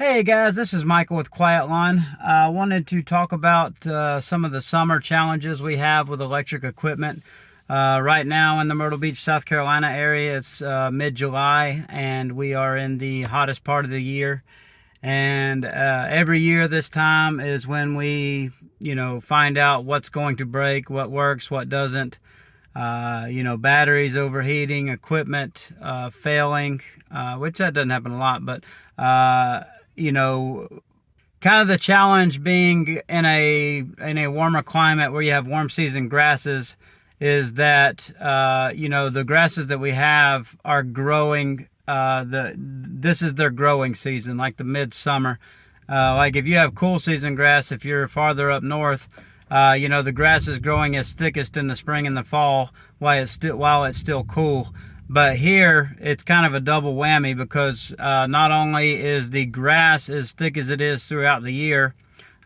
Hey guys, this is Michael with Quiet Lawn. I wanted to talk about some of the summer challenges we have with electric equipment. Right now in the Myrtle Beach, South Carolina area, it's mid-July and we are in the hottest part of the year. And every year this time is when we, find out what's going to break, what works, what doesn't. Batteries overheating, equipment failing, which that doesn't happen a lot, but kind of the challenge being in a warmer climate where you have warm season grasses is that the grasses that we have are growing. This is their growing season, like the midsummer. Like if you have cool season grass, if you're farther up north, the grass is growing its thickest in the spring and the fall while it's still cool. But here it's kind of a double whammy because not only is the grass as thick as it is throughout the year,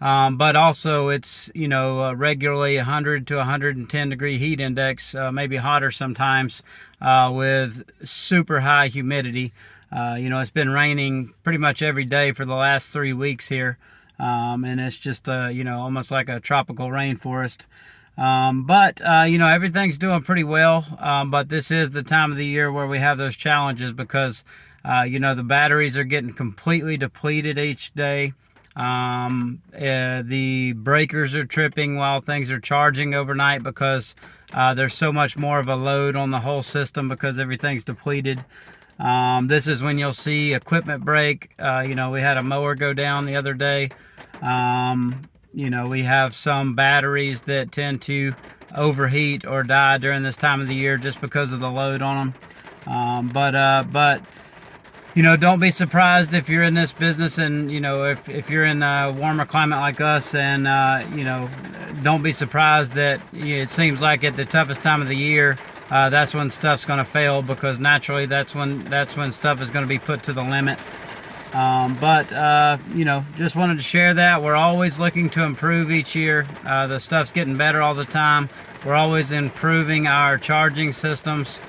but also it's regularly 100 to 110 degree heat index, maybe hotter sometimes, with super high humidity. It's been raining pretty much every day for the last 3 weeks here, and it's just almost like a tropical rainforest. But everything's doing pretty well. But this is the time of the year where we have those challenges because, the batteries are getting completely depleted each day. The breakers are tripping while things are charging overnight because there's so much more of a load on the whole system because everything's depleted. This is when you'll see equipment break. We had a mower go down the other day. We have some batteries that tend to overheat or die during this time of the year just because of the load on them. But don't be surprised if you're in this business and, if you're in a warmer climate like us and, don't be surprised that it seems like at the toughest time of the year, that's when stuff's going to fail because naturally that's when stuff is going to be put to the limit. Just wanted to share that. We're always looking to improve each year. The stuff's getting better all the time. We're always improving our charging systems,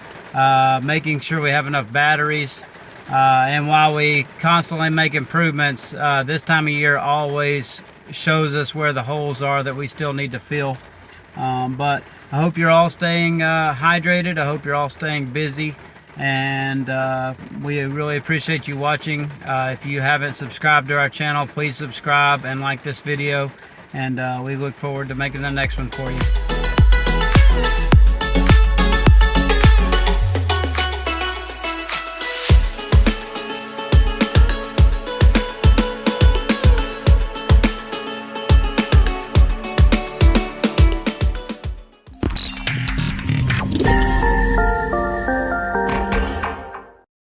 making sure we have enough batteries. And while we constantly make improvements, this time of year always shows us where the holes are that we still need to fill. But I hope you're all staying hydrated. I hope you're all staying busy. And we really appreciate you watching. If you haven't subscribed to our channel, please subscribe and like this video. And we look forward to making the next one for you.